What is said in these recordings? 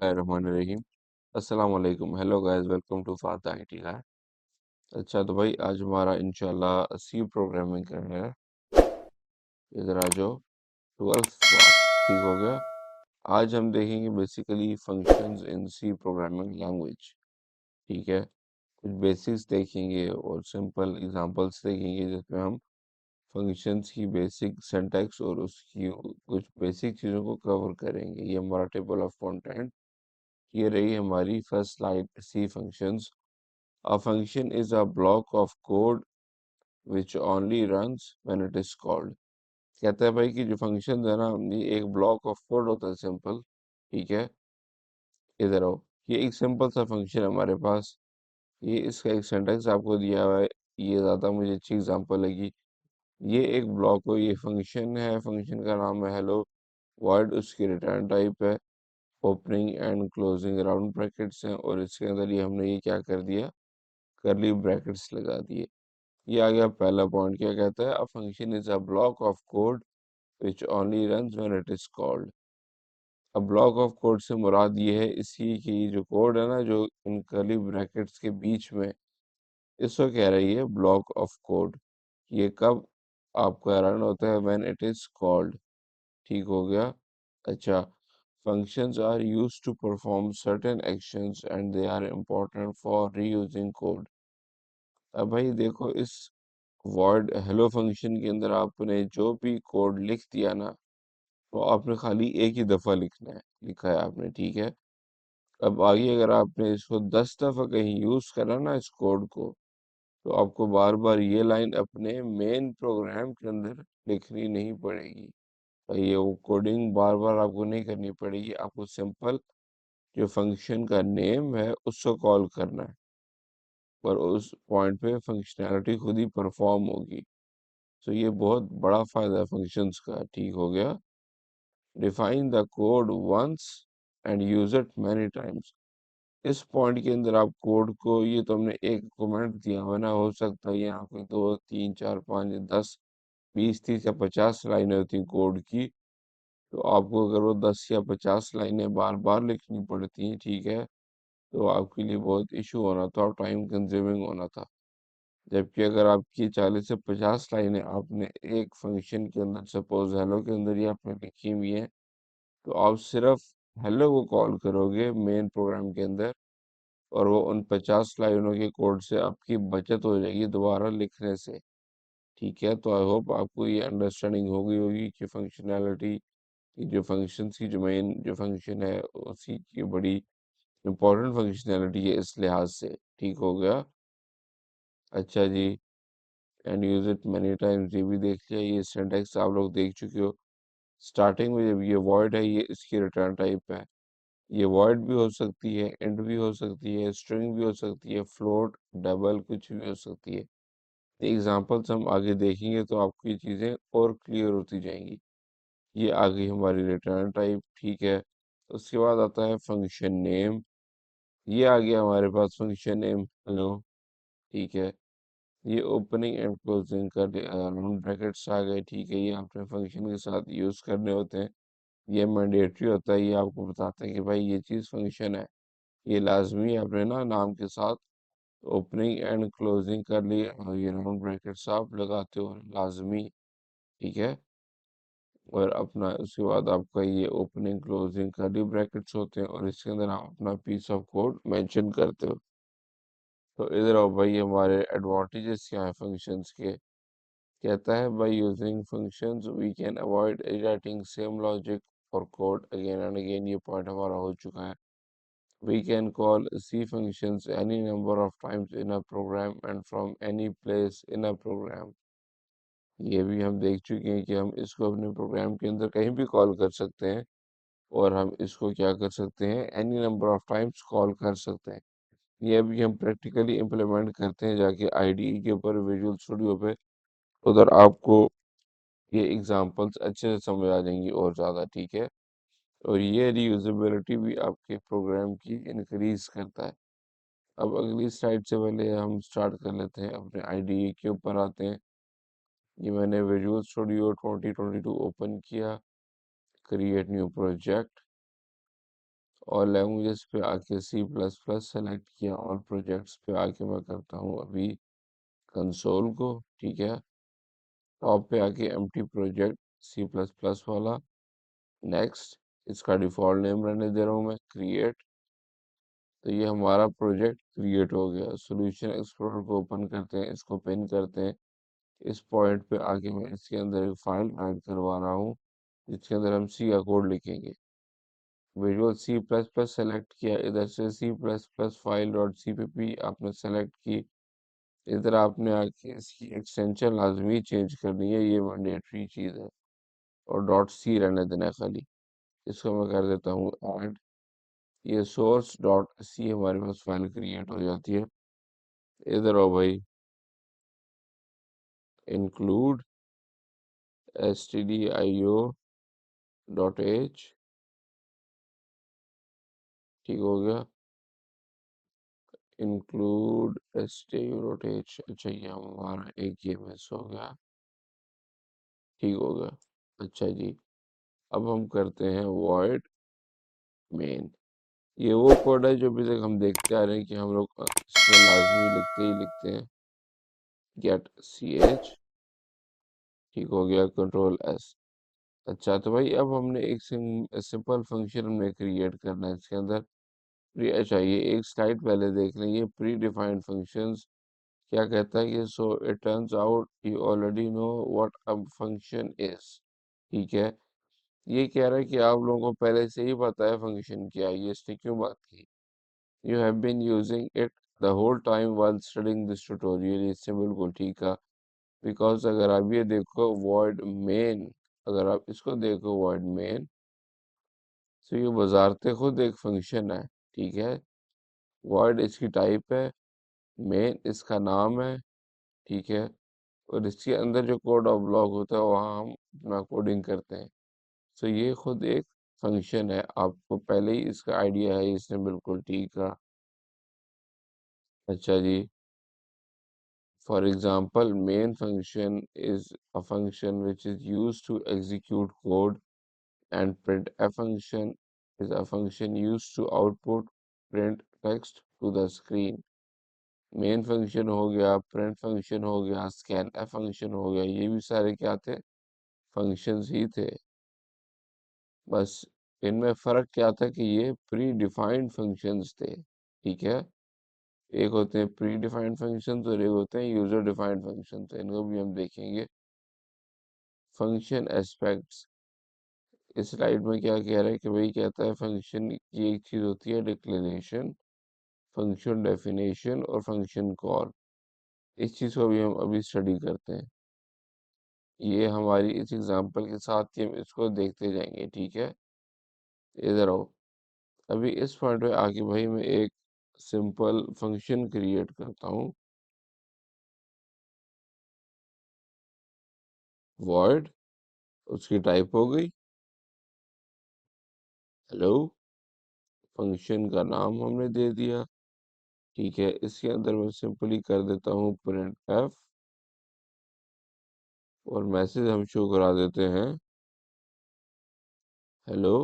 बिस्मिल्लाहिर्रहमानिर्रहीम। अस्सलाम वालेकुम। Hello guys, welcome to fat IT guy. अच्छा तो भाई आज हमारा इंशाल्लाह सी प्रोग्रामिंग करना है। इधर आ जाओ। 12th पार्ट ठीक हो गया। आज हम देखेंगे basically functions in C programming language. ठीक है, कुछ बेसिक्स देखेंगे और सिंपल एग्जांपल्स देखेंगे जिसमें हम फंक्शंस की बेसिक सिंटैक्स और उसकी कुछ बेसिक चीज़ों को कवर करेंगे। ये हमारा टेबल ऑफ कंटेंट। ये रही हमारी first slide. C functions. A function is a block of code which only runs when it is called। कहता है भाई कि जो फंक्शन है ना, ये एक ब्लॉक ऑफ कोड होता है सिंपल। ठीक है, इधर आओ। ये एक सिंपल सा फंक्शन है हमारे पास। ये इसका एक सिंटेक्स आपको दिया हुआ है। ये ज़्यादा मुझे अच्छी एग्जांपल लगी। ये एक ब्लॉक हो, ये फंक्शन है, फंक्शन का नाम है हेलो। वर्ड उसकी रिटर्न टाइप है। Opening and closing round brackets हैं और इसके अंदर ये हमने ये क्या कर दिया, करली ब्रैकेट्स लगा दिए। ये आ गया पहला पॉइंट। क्या कहता है, a function is a block of code which only runs when it is called. अब ब्लॉक ऑफ कोड से मुराद ये है इसी की जो कोड है ना, जो इन कर्ली ब्रैकेट्स के बीच में, इसको कह रही है ब्लॉक ऑफ कोड। ये कब आपका रन होता है, व्हेन इट इज कॉल्ड। ठीक हो गया। अच्छा, functions are used to perform certain actions and they are important for reusing code। अब भाई देखो, इस वर्ड हेलो फंक्शन के अंदर आपने जो भी कोड लिख दिया ना, तो आपने खाली एक ही दफ़ा लिखना है, लिखा है आपने। ठीक है, अब आगे अगर आपने इसको 10 दफ़ा कहीं यूज़ करा ना इस कोड को, तो आपको बार बार ये लाइन अपने मेन प्रोग्राम के अंदर लिखनी नहीं पड़ेगी। भाई ये वो कोडिंग बार बार आपको नहीं करनी पड़ेगी, आपको सिंपल जो फंक्शन का नेम है उसको कॉल करना है और उस पॉइंट पे फंक्शनैलिटी खुद ही परफॉर्म होगी। तो ये बहुत बड़ा फायदा है फंक्शंस का। ठीक हो गया। Define the code once and use it many times. इस पॉइंट के अंदर आप कोड को, ये तो हमने एक कमेंट दिया हुआ ना, हो सकता है यहाँ पे 2 3 4 5 10 20 30 या 50 लाइनें होती कोड की। तो आपको अगर वो 10 या 50 लाइनें बार बार लिखनी पड़ती हैं, ठीक है, तो आपके लिए बहुत इशू होना था और टाइम कंज्यूमिंग होना था। जबकि अगर आपकी 40 से 50 लाइनें आपने एक फंक्शन के अंदर, सपोज हेलो के अंदर ही आपने लिखी हुई है, तो आप सिर्फ हेलो को कॉल करोगे मेन प्रोग्राम के अंदर और वो उन 50 लाइनों के कोड से आपकी बचत हो जाएगी दोबारा लिखने से। ठीक है, तो आई होप आपको ये अंडरस्टैंडिंग हो गई होगी कि फंक्शनैलिटी की, जो फंक्शंस की जो मेन जो फंक्शन है उसी की बड़ी इंपॉर्टेंट फंक्शनैलिटी है इस लिहाज से। ठीक हो गया। अच्छा जी, and use it many times, ये भी देख लिया। ये सिंटैक्स आप लोग देख चुके हो। स्टार्टिंग में जब ये वॉइड है, ये इसकी रिटर्न टाइप है। ये वॉइड भी हो सकती है, इंट भी हो सकती है, स्ट्रिंग भी हो सकती है, फ्लोट, डबल, कुछ भी हो सकती है। एग्जांपल्स हम आगे देखेंगे तो आपको ये चीज़ें और क्लियर होती जाएंगी। ये आ गई हमारी रिटर्न टाइप। ठीक है, उसके बाद आता है फंक्शन नेम। ये आ गया हमारे पास फंक्शन नेम हेलो। ठीक है, ये ओपनिंग एंड क्लोजिंग कर राउंड ब्रैकेट्स आ गए। ठीक है, ये आपने फंक्शन के साथ यूज़ करने होते हैं। ये मैंडेटरी होता है, ये आपको बताते हैं कि भाई ये चीज़ फंक्शन है, ये लाजमी आपने ना नाम के साथ ओपनिंग एंड क्लोजिंग कर लिए, ये राउंड ब्रैकेट्स आप लगाते हो लाजमी। ठीक है, और अपना उसके बाद आपका ये ओपनिंग क्लोजिंग कर्ली ब्रैकेट्स होते हैं और इसके अंदर आप अपना पीस ऑफ कोड मेंशन करते हो। तो इधर आओ भाई, हमारे एडवांटेजेस क्या हैं फंक्शंस के। कहता है by using functions we can avoid writing same logic और कोड अगेन एंड अगेन। ये पॉइंट हमारा हो चुका है। We can call C functions any number of times in a program and from any place in a program। ये भी हम देख चुके हैं कि हम इसको अपने प्रोग्राम के अंदर कहीं भी कॉल कर सकते हैं और हम इसको क्या कर सकते हैं, any number of times call कर सकते हैं। ये भी हम प्रैक्टिकली इम्प्लीमेंट करते हैं जाके आईडीई के ऊपर, विजुअल स्टूडियो पे। उधर आपको ये एग्जांपल्स अच्छे से समझ आ जाएंगी और ज़्यादा। ठीक है, और ये रीयूजेबिलिटी भी आपके प्रोग्राम की इंक्रीज करता है। अब अगली स्लाइड से पहले हम स्टार्ट कर लेते हैं, अपने आईडीई के ऊपर आते हैं। ये मैंने विजुअल स्टूडियो 2022 ओपन किया, क्रिएट न्यू प्रोजेक्ट, और लैंग्वेजेस पे आके सी प्लस प्लस सेलेक्ट किया और प्रोजेक्ट्स पे आके मैं करता हूँ अभी कंसोल को। ठीक है, टॉप पे आके empty project C plus plus वाला। नेक्स्ट, इसका डिफ़ॉल्ट नेम रहने दे रहा हूँ मैं क्रिएट। तो ये हमारा प्रोजेक्ट क्रिएट हो गया। सॉल्यूशन एक्सप्लोरर को ओपन करते हैं, इसको पिन करते हैं। इस पॉइंट पे आके मैं इसके अंदर एक फाइल ऐड करवा रहा हूँ जिसके अंदर हम सी का कोड लिखेंगे। Visual C plus plus select किया, इधर से C plus plus file dot CPP आपने सेलेक्ट की। इधर आपने आके इसकी एक्सटेंशन लाजमी चेंज करनी है, ये मैंडेटरी चीज़ है। और डॉट सी रहने देना है खाली। इसको मैं कर देता हूँ ऐड। ये सोर्स डॉट सी हमारे पास फाइल क्रिएट हो जाती है। इधर आओ भाई, इंक्लूड stdio डॉट एच। ठीक हो गया, इंक्लूड stdio डॉट एच। अच्छा, ये हमारा एक ये मिस हो गया। ठीक हो गया। अच्छा जी, अब हम करते हैं void main। ये वो कोड है जो अभी तक हम देखते आ रहे हैं कि हम लोग इसमें लाजमी लिखते ही लिखते हैं, गेट ch। ठीक हो गया, कंट्रोल एस। अच्छा, तो भाई अब हमने एक सिंपल फंक्शन हमने क्रिएट करना है इसके अंदर। प्री अच्छा, ये एक स्लाइड पहले देख लें, ये प्री डिफाइंड फंक्शंस क्या कहता है कि so it turns out you already know what a function is. ठीक है, ये कह रहा है कि आप लोगों को पहले से ही पता है फंक्शन क्या है। ये इसने क्यों बात की? You have been using it the whole time while studying this tutorial. इससे बिल्कुल ठीक है, बिकॉज अगर आप ये देखो void main, अगर आप इसको देखो void main, तो ये बजारते खुद एक फंक्शन है। ठीक है, void इसकी टाइप है, main इसका नाम है। ठीक है, और इसके अंदर जो कोड ऑफ ब्लॉक होता है वहाँ हम अपना कोडिंग करते हैं। तो ये खुद एक फंक्शन है, आपको पहले ही इसका आइडिया है, इसने बिल्कुल ठीक कहा। अच्छा जी, for example main function is a function which is use to execute code and printf function is a function used to output print text to the screen। Main function हो गया, प्रिंट फंक्शन हो गया, scanf function हो गया, ये भी सारे क्या थे? फंक्शंस ही थे। बस इनमें फर्क क्या था कि ये प्री डिफाइंड फंक्शंस थे। ठीक है, एक होते हैं प्री डिफाइंड फंक्शंस और एक होते हैं यूजर डिफाइंड फंक्शंस। इनको भी हम देखेंगे। फंक्शन एस्पेक्ट्स, इस स्लाइड में क्या कह रहा है कि भाई कहता है फंक्शन की एक चीज होती है डिक्लेरेशन, फंक्शन डेफिनेशन और फंक्शन कॉल। इस चीज़ को भी हम अभी स्टडी करते हैं। ये हमारी इस एग्जांपल के साथ ही हम इसको देखते जाएंगे। ठीक है, इधर आओ। अभी इस पॉइंट पे आके भाई मैं एक सिंपल फंक्शन क्रिएट करता हूँ, void। उसकी टाइप हो गई हेलो, फंक्शन का नाम हमने दे दिया। ठीक है, इसके अंदर मैं सिंपली कर देता हूँ प्रिंट एफ, और मैसेज हम शो करा देते हैं हेलो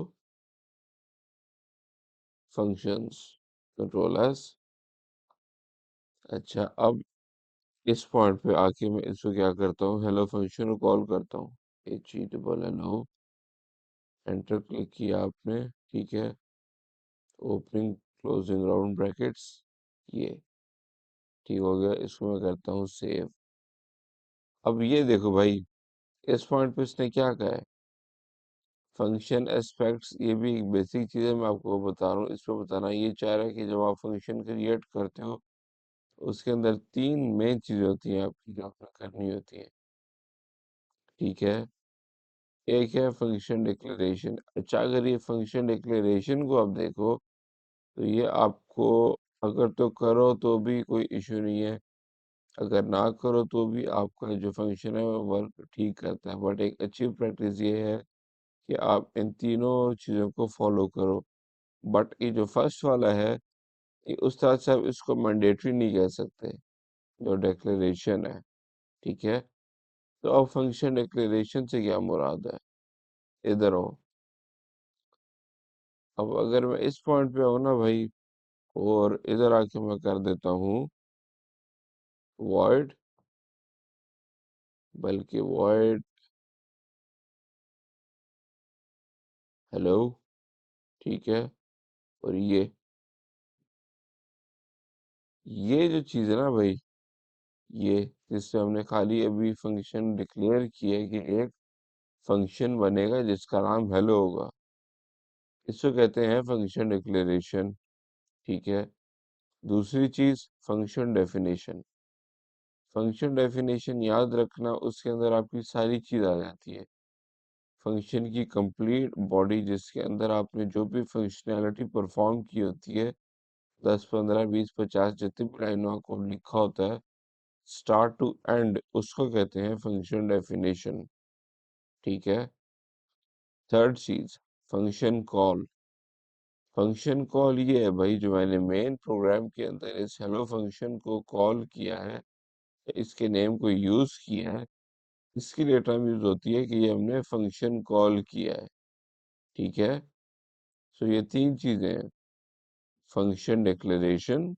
फंक्शंस, कंट्रोल एस। अच्छा, अब इस पॉइंट पे आके मैं इसको क्या करता हूँ, हेलो फंक्शन को कॉल करता हूँ, HE एंटर क्लिक किया आपने। ठीक है, ओपनिंग क्लोजिंग राउंड ब्रैकेट्स, ये ठीक हो गया। इसको मैं करता हूँ सेव। अब ये देखो भाई, इस पॉइंट पे इसने क्या कहा है, फंक्शन एस्पेक्ट्स। ये भी एक बेसिक चीज़ है, मैं आपको बता रहा हूँ। इस पे बताना ये चाह रहा है कि जब आप फंक्शन क्रिएट करते हो, उसके अंदर तीन मेन चीज़ें होती हैं आपकी जो आपने करनी होती है। ठीक है, एक है फंक्शन डिक्लेरेशन। अच्छा, अगर ये फंक्शन डिक्लेरेशन को आप देखो, तो ये आपको अगर तो करो तो भी कोई इशू नहीं है, अगर ना करो तो भी आपका जो फंक्शन है वो वर्क ठीक करता है। बट एक अच्छी प्रैक्टिस ये है कि आप इन तीनों चीज़ों को फॉलो करो। बट ये जो फर्स्ट वाला है, ये उस तरह से आप इसको मैंडेटरी नहीं कह सकते, जो डिक्लेरेशन है। ठीक है, तो अब फंक्शन डिक्लेरेशन से क्या मुराद है? इधर हो। अब अगर मैं इस पॉइंट पे आऊँ ना भाई, और इधर आके मैं कर देता हूँ वॉइड, बल्कि वॉइड हेलो, ठीक है। और ये जो चीज़ है ना भाई, ये जिससे हमने खाली अभी फंक्शन डिक्लेयर किया है कि एक फंक्शन बनेगा जिसका नाम हेलो होगा, इसको कहते हैं फंक्शन डिक्लेरेशन, ठीक है। दूसरी चीज फंक्शन डेफिनेशन। फंक्शन डेफिनेशन याद रखना, उसके अंदर आपकी सारी चीज आ जाती है। फंक्शन की कंप्लीट बॉडी, जिसके अंदर आपने जो भी फंक्शनैलिटी परफॉर्म की होती है, 10 15 20 50 जितनी भी लाइनों का कोड लिखा होता है, स्टार्ट टू एंड, उसको कहते हैं फंक्शन डेफिनेशन, ठीक है। थर्ड चीज फंक्शन कॉल। फंक्शन कॉल ये है भाई, जो मैंने मेन प्रोग्राम के अंदर इस हेलो फंक्शन को कॉल किया है, इसके नेम को यूज किया है, इसकी लिए टर्म यूज होती है कि ये हमने फंक्शन कॉल किया है, ठीक है। सो ये तीन चीजें हैं, फंक्शन डिक्लेरेशन,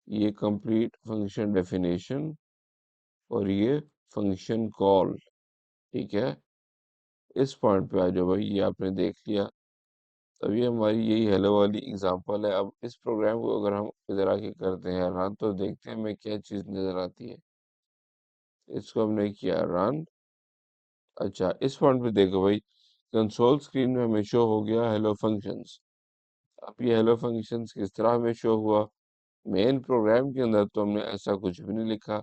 ये कंप्लीट फंक्शन डेफिनेशन, और ये फंक्शन कॉल, ठीक है। इस पॉइंट पे आ जाओ भाई, ये आपने देख लिया। अब ये हमारी यही हेलो वाली एग्जांपल है। अब इस प्रोग्राम को अगर हम इधर आके करते हैं रन, तो देखते हैं हमें क्या चीज नजर आती है। इसको हमने किया रन। अच्छा, इस पॉइंट पे देखो भाई, कंसोल स्क्रीन में हमें शो हो गया हेलो फंक्शंस। अब ये हेलो फंक्शंस किस तरह हमें शो हुआ? मेन प्रोग्राम के अंदर तो हमने ऐसा कुछ भी नहीं लिखा,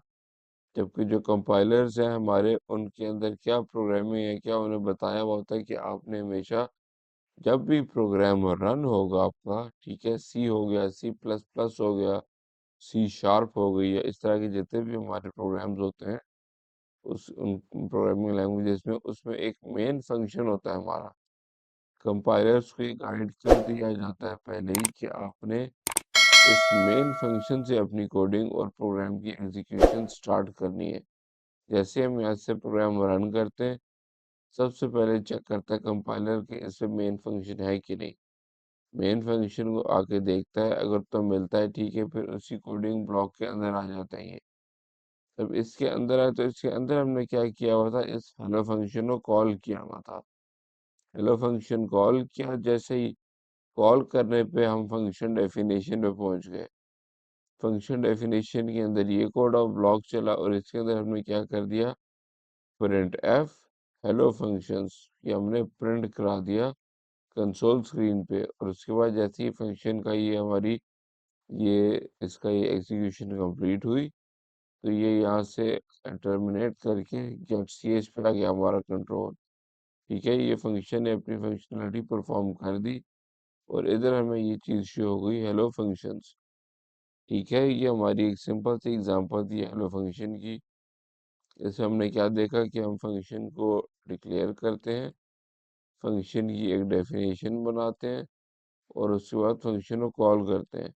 जबकि जो कंपाइलर्स हैं हमारे, उनके अंदर क्या प्रोग्रामिंग है, क्या उन्हें बताया हुआ होता है कि आपने हमेशा जब भी प्रोग्राम रन होगा आपका, ठीक है, सी हो गया, सी प्लस प्लस हो गया, सी शार्प हो गई, या इस तरह के जितने भी हमारे प्रोग्राम्स होते हैं, उस उन प्रोग्रामिंग लैंग्वेजेस में, उसमें एक मेन फंक्शन होता है हमारा। कंपाइलर्स को ये गाइड कर दिया जाता है पहले ही कि आपने इस मेन फंक्शन से अपनी कोडिंग और प्रोग्राम की एग्जीक्यूशन स्टार्ट करनी है। जैसे हम यहाँ से प्रोग्राम रन करते हैं, सबसे पहले चेक करता है कंपाइलर कि इसमें मेन फंक्शन है कि नहीं। मेन फंक्शन को आके देखता है, अगर तो मिलता है ठीक है, फिर उसी कोडिंग ब्लॉक के अंदर आ जाता है ये। जब इसके अंदर आए तो इसके अंदर हमने क्या किया हुआ था, इस हेलो फंक्शन को कॉल किया हुआ था। हेलो फंक्शन कॉल किया, जैसे ही कॉल करने पे हम फंक्शन डेफिनेशन पे पहुंच गए। फंक्शन डेफिनेशन के अंदर ये कोड ऑफ ब्लॉक चला, और इसके अंदर हमने क्या कर दिया, प्रिंट एफ हेलो फंक्शंस, ये हमने प्रिंट करा दिया कंसोल स्क्रीन पे। और उसके बाद जैसे ही फंक्शन का ये हमारी ये इसका ये एग्जीक्यूशन कंप्लीट हुई, तो ये यहाँ से टर्मिनेट करके गेट ch पे आ गया हमारा कंट्रोल, ठीक है। ये फंक्शन ने अपनी फंक्शनलिटी परफॉर्म कर दी, और इधर हमें ये चीज़ शो हो गई हेलो फंक्शंस, ठीक है। ये हमारी एक सिंपल सी एग्जांपल थी हेलो फंक्शन की। जैसे हमने क्या देखा कि हम फंक्शन को डिक्लेयर करते हैं, फंक्शन की एक डेफिनेशन बनाते हैं, और उसके बाद फंक्शन को कॉल करते हैं।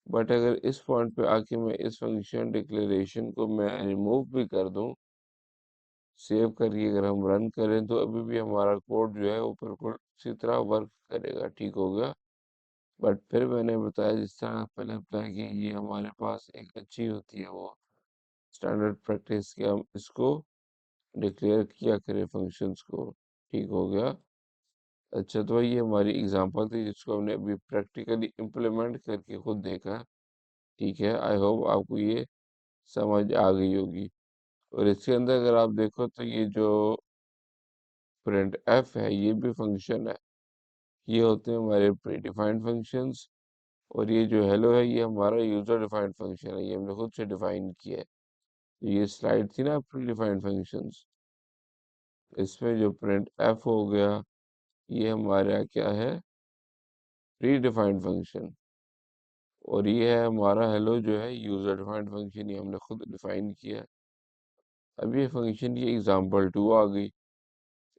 बट अगर इस पॉइंट पे आके मैं इस फंक्शन डिक्लेरेशन को मैं रिमूव भी कर दूं, सेव करके अगर हम रन करें, तो अभी भी हमारा कोड जो है वो बिल्कुल उसी तरह वर्क करेगा, ठीक हो गया। बट फिर मैंने बताया, जिस तरह पहले बताया कि ये हमारे पास एक अच्छी होती है वो स्टैंडर्ड प्रैक्टिस, कि हम इसको डिक्लेयर किया करें फंक्शंस को, ठीक हो गया। अच्छा, तो ये हमारी एग्जांपल थी जिसको हमने अभी प्रैक्टिकली इम्प्लीमेंट करके खुद देखा, ठीक है। आई होप आपको ये समझ आ गई होगी। और इसके अंदर अगर आप देखो, तो ये जो प्रिंट एफ है, ये भी फंक्शन है। ये होते हैं हमारे प्री डिफाइंड फंक्शंस, और ये जो हेलो है, ये हमारा यूजर डिफाइंड फंक्शन है, ये हमने खुद से डिफाइन किया है। तो ये स्लाइड थी ना प्री डिफाइंड फंक्शंस, इसमें जो प्रिंट एफ हो गया, ये हमारा क्या है, प्री डिफाइंड फंक्शन। और ये है हमारा हेलो जो है यूजर डिफाइंड फंक्शन, ये हमने खुद डिफाइन किया है। अब ये फंक्शन की एग्जांपल 2 आ गई।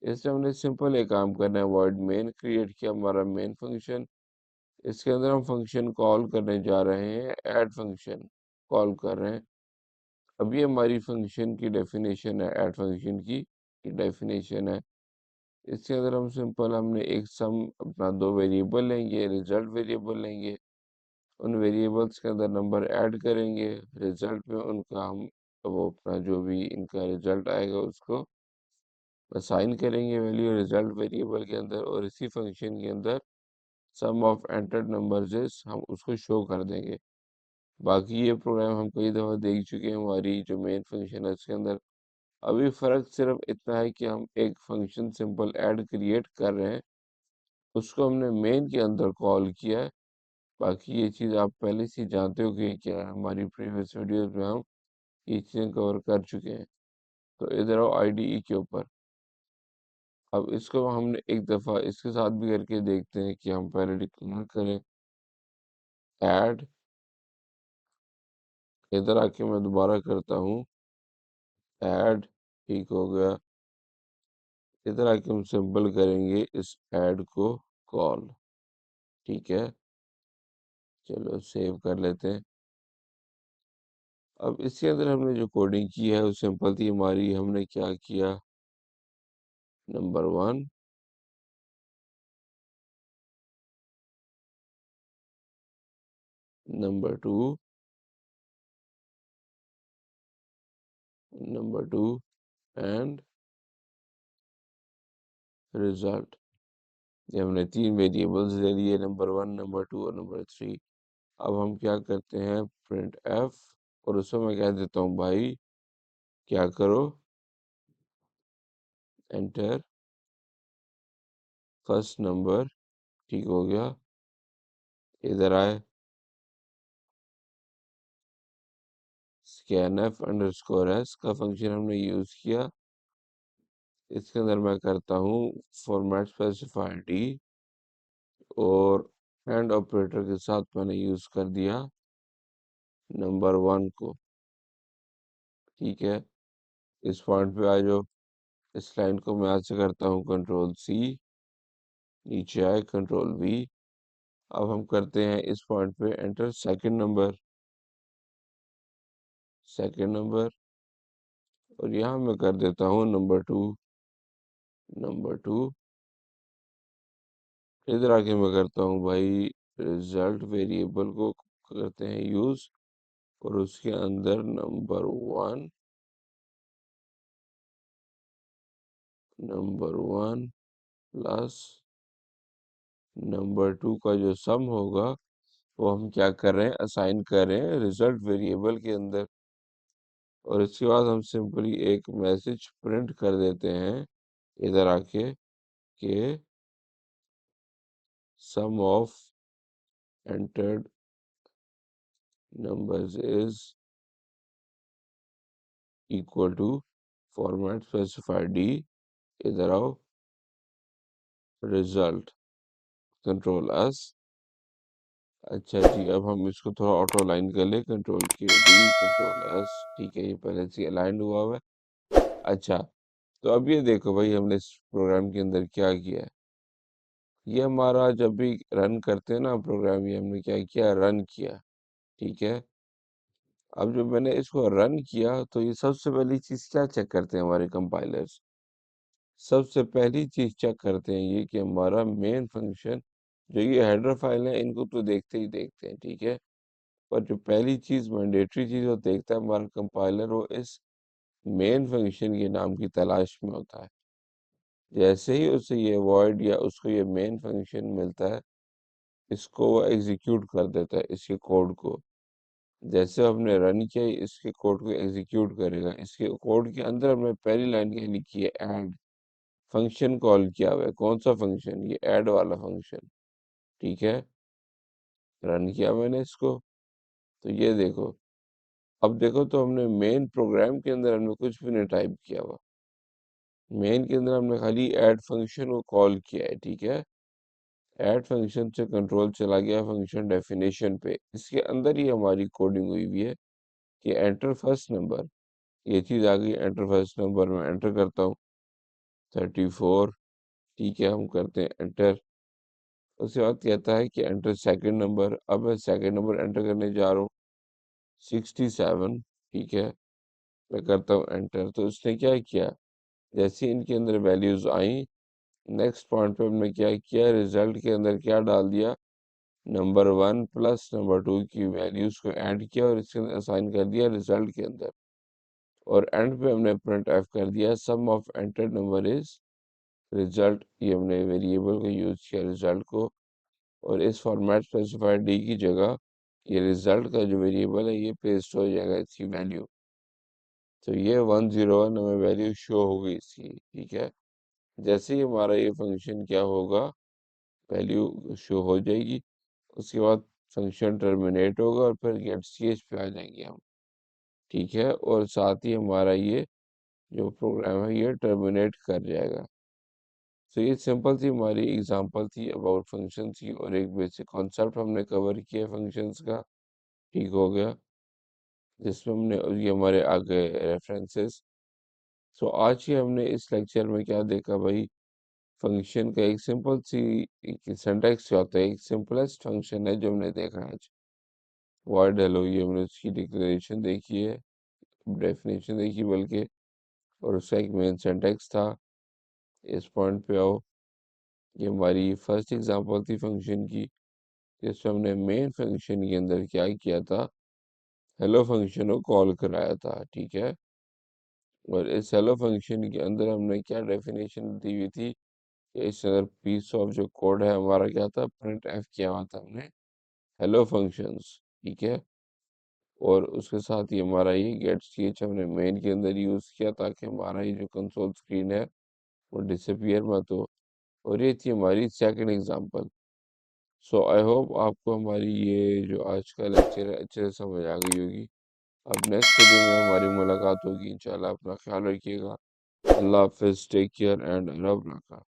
इससे हमने सिंपल एक काम करना है, वर्ड मेन क्रिएट किया हमारा मेन फंक्शन। इसके अंदर हम फंक्शन कॉल करने जा रहे हैं, ऐड फंक्शन कॉल कर रहे हैं। अब ये हमारी फंक्शन की डेफिनेशन है, ऐड फंक्शन की डेफिनेशन है। इसके अंदर हम सिंपल हमने एक सम अपना दो वेरिएबल लेंगे, रिजल्ट वेरिएबल लेंगे, उन वेरिएबल्स के अंदर नंबर ऐड करेंगे, रिजल्ट में उनका हम वो अपना जो भी इनका रिजल्ट आएगा उसको असाइन करेंगे वैल्यू रिजल्ट वेरिएबल के अंदर, और इसी फंक्शन के अंदर सम ऑफ एंटर्ड नंबर्स इज हम उसको शो कर देंगे। बाकी ये प्रोग्राम हम कई दफ़ा देख चुके हैं, हमारी जो मेन फंक्शन है उसके अंदर। अभी फ़र्क सिर्फ इतना है कि हम एक फंक्शन सिंपल ऐड क्रिएट कर रहे हैं, उसको हमने मेन के अंदर कॉल किया है। बाकी ये चीज़ आप पहले से ही जानते हो कि क्या है, हमारी प्रीवियस वीडियोस में हम ये चीज़ें कवर कर चुके हैं। तो इधर आओ आईडीई के ऊपर। अब इसको हमने एक दफ़ा इसके साथ भी करके देखते हैं कि हम पहले डिक्लेयर करें ऐड, इधर आके मैं दोबारा करता हूँ ऐड, ठीक हो गया। इधर आके हम सिंपल करेंगे इस ऐड को कॉल, ठीक है। चलो सेव कर लेते हैं। अब इसके अंदर हमने जो कोडिंग की है वो सिंपल थी हमारी। हमने क्या किया, number 1, number 2, number 2 and result. ये हमने तीन वेरिएबल्स ले लिए, नंबर 1, नंबर 2 और नंबर 3। अब हम क्या करते हैं, प्रिंट एफ, और उसमें मैं कह देता हूँ भाई क्या करो, एंटर फर्स्ट नंबर, ठीक हो गया। इधर आए, scan F under score S का फंक्शन हमने यूज किया। इसके अंदर मैं करता हूँ फॉर्मेट स्पेसिफायर डी, और एंड ऑपरेटर के साथ मैंने यूज कर दिया नंबर 1 को, ठीक है। इस पॉइंट पे आ जाओ। इस लाइन को मैं आज से करता हूँ कंट्रोल सी, नीचे आए कंट्रोल वी। अब हम करते हैं इस पॉइंट पे enter second number, second number, और यहाँ मैं कर देता हूँ नंबर 2, नंबर 2। इधर आके मैं करता हूँ भाई रिजल्ट वेरिएबल को करते हैं यूज, और उसके अंदर नंबर 1, नंबर 1 प्लस नंबर 2 का जो सम होगा वो हम क्या कर रहे हैं, असाइन कर रहे हैं रिजल्ट वेरिएबल के अंदर। और इसके बाद हम सिंपली एक मैसेज प्रिंट कर देते हैं इधर आके कि sum of entered numbers is equal to format specify d, इधर आओ, रिजल्ट, कंट्रोल एस। अच्छा जी, अब हम इसको थोड़ा ऑटो लाइन कर ले, कंट्रोल के डी, कंट्रोल एस, ठीक है। ये पहले से अलाइंड हुआ हुआ है। अच्छा, तो अब ये देखो भाई हमने इस प्रोग्राम के अंदर क्या किया है। ये हमारा जब भी रन करते हैं ना प्रोग्राम, ये हमने क्या किया, रन किया, ठीक है। अब जब मैंने इसको रन किया तो ये सबसे पहली चीज क्या चेक करते हैं हमारे कंपाइलर्स, सबसे पहली चीज चेक करते हैं ये कि हमारा मेन फंक्शन जो ये हेडर फाइल है इनको तो देखते ही देखते हैं, ठीक है। पर जो पहली चीज मैंडेटरी चीज वो देखता है हमारा कंपाइलर, वो इस मेन फंक्शन के नाम की तलाश में होता है। जैसे ही उसे ये वॉइड या उसको ये मेन फंक्शन मिलता है, इसको वो एग्जीक्यूट कर देता है, इसके कोड को। जैसे हमने रन किया, इसके कोड को एग्जीक्यूट करेगा। इसके कोड के अंदर हमने पहली लाइन क्या लिखी है, ऐड फंक्शन कॉल किया हुआ है। कौन सा फंक्शन, ये ऐड वाला फंक्शन, ठीक है। रन किया मैंने इसको, तो ये देखो, अब देखो तो हमने मेन प्रोग्राम के अंदर हमने कुछ भी नहीं टाइप किया हुआ। मेन के अंदर हमने खाली ऐड फंक्शन को कॉल किया है, ठीक है। ऐड फंक्शन से कंट्रोल चला गया फंक्शन डेफिनेशन पे, इसके अंदर ही हमारी कोडिंग हुई हुई है कि एंटर फर्स्ट नंबर। ये चीज़ आ गई, एंटर फर्स्ट नंबर में एंटर करता हूँ 34, ठीक है। हम करते हैं एंटर। उसके बाद कहता है कि एंटर सेकंड नंबर। अब मैं सेकंड नंबर एंटर करने जा रहा हूँ 67, ठीक है। मैं करता हूँ एंटर। तो उसने क्या किया, जैसे इनके अंदर वैल्यूज आई नेक्स्ट पॉइंट पे हमने क्या किया, रिजल्ट के अंदर क्या डाल दिया, नंबर 1 प्लस नंबर 2 की वैल्यूज को ऐड किया और इसके अंदर असाइन कर दिया रिजल्ट के अंदर, और एंड पे हमने प्रिंट एफ कर दिया sum of entered number is result. ये हमने वेरिएबल को यूज किया रिजल्ट को, और इस फॉर्मेट स्पेसिफाइड डी की जगह ये रिजल्ट का जो वेरिएबल है ये पेस्ट हो जाएगा इसकी वैल्यू। तो ये 101 हमें वैल्यू शो हो गई इसकी, ठीक है। जैसे ही हमारा ये फंक्शन क्या होगा, वैल्यू शो हो जाएगी, उसके बाद फंक्शन टर्मिनेट होगा और फिर गेट ch पे आ जाएंगे हम, ठीक है। और साथ ही हमारा ये जो प्रोग्राम है ये टर्मिनेट कर जाएगा। तो ये सिंपल सी हमारी एग्जांपल थी अबाउट फंक्शंस की, और एक बेसिक कॉन्सेप्ट हमने कवर किया फंक्शंस का, ठीक हो गया, जिसमें हमने ये हमारे आगे रेफरेंसेस। सो आज के हमने इस लेक्चर में क्या देखा भाई, फंक्शन का एक सिंपल सी सिंटैक्स क्या होता है, एक सिंपलेस्ट फंक्शन है जो हमने देखा आज, वर्ड हेलो, ये हमने उसकी डिक्लेरेशन देखी है, डेफिनेशन देखी बल्कि, और उसका एक मेन सिंटैक्स था। इस पॉइंट पे आओ, ये हमारी फर्स्ट एग्जांपल थी फंक्शन की, जिसमें हमने मेन फंक्शन के अंदर क्या किया था, हेलो फंक्शन को कॉल कराया था, ठीक है। और इस हेलो फंक्शन के अंदर हमने क्या डेफिनेशन दी हुई थी, कि इस अंदर पीस ऑफ जो कोड है हमारा क्या था, प्रिंट एफ किया हुआ था हमने हेलो फंक्शंस, ठीक है। और उसके साथ ही हमारा ये गेट ch हमने मेन के अंदर यूज किया ताकि हमारा ये जो कंसोल स्क्रीन है वो डिसअपियर मत हो। और ये थी हमारी second example. So I hope आपको हमारी ये जो आज का लेक्चर है अच्छे से समझ आ गई होगी। अब नेक्स्ट वीडियो में हमारी मुलाकात होगी इंशाल्लाह। अपना ख्याल रखिएगा। अल्लाह हाफिज, टेक केयर एंड रब रखा।